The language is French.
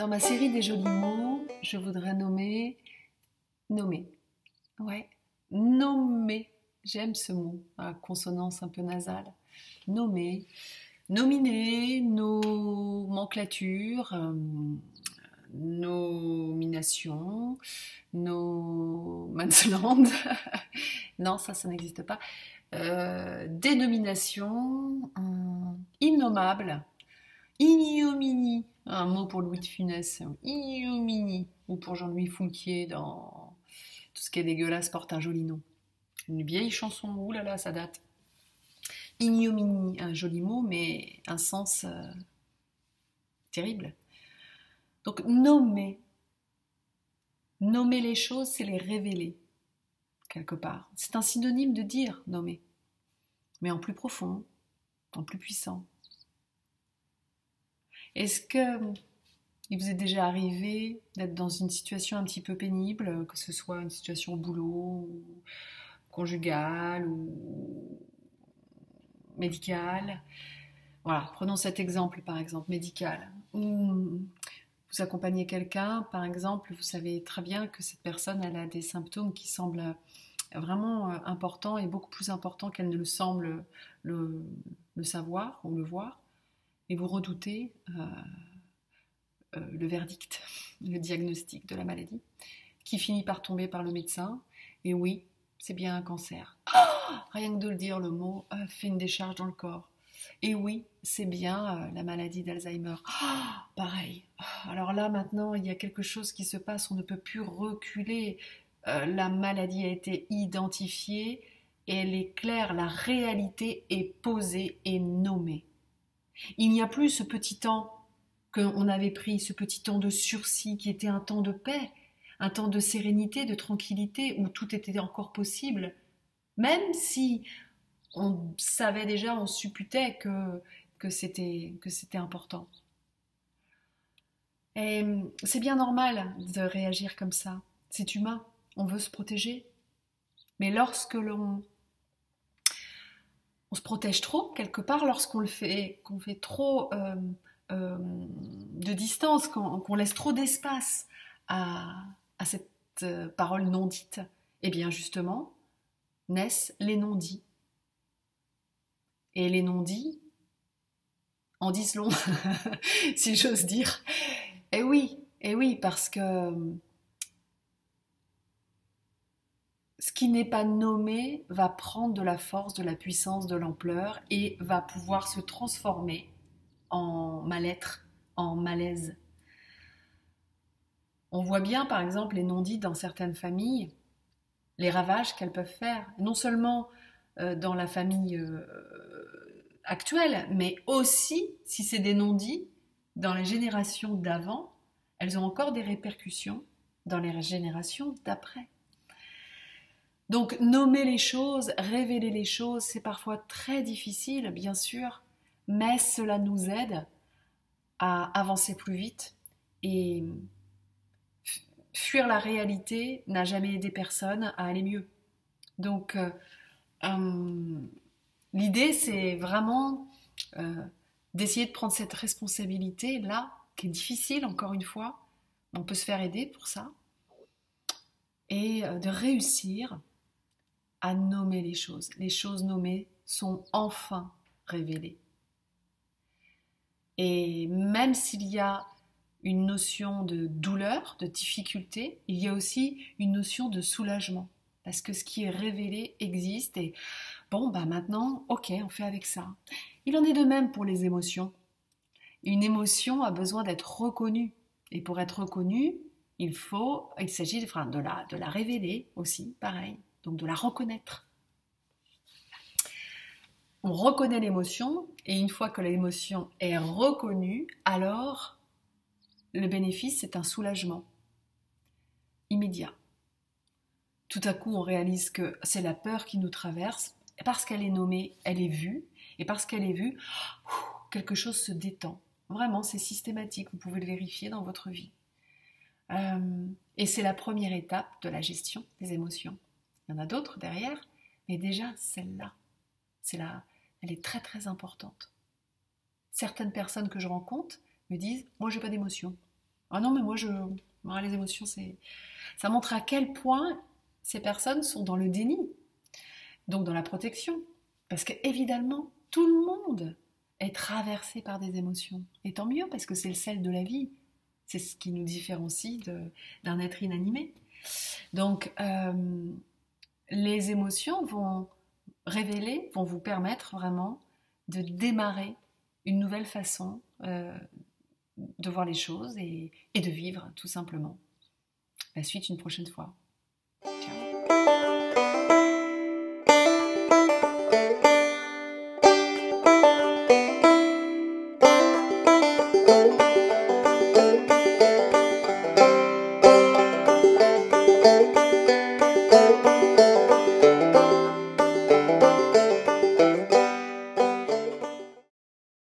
Dans ma série des jolis mots, je voudrais nommer. Ouais, nommer. J'aime ce mot, à consonance un peu nasale. Nommer. Nominer, nomenclature, nomination, no man's land. Non, ça n'existe pas. Dénomination, innommable. Ignominie, un mot pour Louis de Funès, ignominie, ou pour Jean-Louis Foulquier dans Tout ce qui est dégueulasse porte un joli nom. Une vieille chanson, oulala, ça date. Ignominie, un joli mot, mais un sens terrible. Donc nommer les choses, c'est les révéler, quelque part. C'est un synonyme de dire nommer, mais en plus profond, en plus puissant. Est-ce que il vous est déjà arrivé d'être dans une situation un petit peu pénible, que ce soit une situation au boulot, ou conjugale ou médicale? Voilà, prenons cet exemple par exemple, médical. Où vous accompagnez quelqu'un, par exemple, vous savez très bien que cette personne elle a des symptômes qui semblent vraiment importants et beaucoup plus importants qu'elle ne le semble le savoir ou le voir. Et vous redoutez le verdict, le diagnostic de la maladie, qui finit par tomber par le médecin. Et oui, c'est bien un cancer. Rien que de le dire, le mot fait une décharge dans le corps. Et oui, c'est bien la maladie d'Alzheimer. Pareil. Alors là, maintenant, il y a quelque chose qui se passe, on ne peut plus reculer. La maladie a été identifiée, et elle est claire, la réalité est posée et nommée. Il n'y a plus ce petit temps qu'on avait pris, ce petit temps de sursis qui était un temps de paix, un temps de sérénité, de tranquillité, où tout était encore possible, même si on savait déjà, on supputait que c'était important. Et c'est bien normal de réagir comme ça, c'est humain, on veut se protéger. Mais lorsque on se protège trop, quelque part, lorsqu'on fait trop de distance, qu'on laisse trop d'espace à cette parole non dite, eh bien justement, naissent les non-dits. Et les non-dits en disent long, si j'ose dire. Et oui, parce que ce qui n'est pas nommé va prendre de la force, de la puissance, de l'ampleur et va pouvoir se transformer en mal-être, en malaise. On voit bien, par exemple, les non-dits dans certaines familles, les ravages qu'elles peuvent faire, non seulement dans la famille actuelle, mais aussi, si c'est des non-dits, dans les générations d'avant, elles ont encore des répercussions dans les générations d'après. Donc, nommer les choses, révéler les choses, c'est parfois très difficile, bien sûr, mais cela nous aide à avancer plus vite et fuir la réalité n'a jamais aidé personne à aller mieux. Donc, l'idée, c'est vraiment d'essayer de prendre cette responsabilité-là, qui est difficile, encore une fois. On peut se faire aider pour ça. Et de réussir à nommer les choses. Les choses nommées sont enfin révélées. Et même s'il y a une notion de douleur, de difficulté, il y a aussi une notion de soulagement. Parce que ce qui est révélé existe et bon, bah maintenant, ok, on fait avec ça. Il en est de même pour les émotions. Une émotion a besoin d'être reconnue. Et pour être reconnue, il s'agit de la révéler aussi, pareil. Donc de la reconnaître. On reconnaît l'émotion et une fois que l'émotion est reconnue, alors le bénéfice, c'est un soulagement immédiat. Tout à coup, on réalise que c'est la peur qui nous traverse. Et parce qu'elle est nommée, elle est vue. Et parce qu'elle est vue, quelque chose se détend. Vraiment, c'est systématique. Vous pouvez le vérifier dans votre vie. Et c'est la première étape de la gestion des émotions. Il y en a d'autres derrière, mais déjà, celle-là, elle est très très importante. Certaines personnes que je rencontre me disent « Moi, j'ai pas d'émotion. Ah non, mais moi, les émotions, ça montre à quel point ces personnes sont dans le déni, donc dans la protection. Parce que évidemment, tout le monde est traversé par des émotions. Et tant mieux, parce que c'est le sel de la vie. C'est ce qui nous différencie d'un être inanimé. Donc, les émotions vont révéler, vont vous permettre vraiment de démarrer une nouvelle façon de voir les choses et de vivre, tout simplement. La suite une prochaine fois.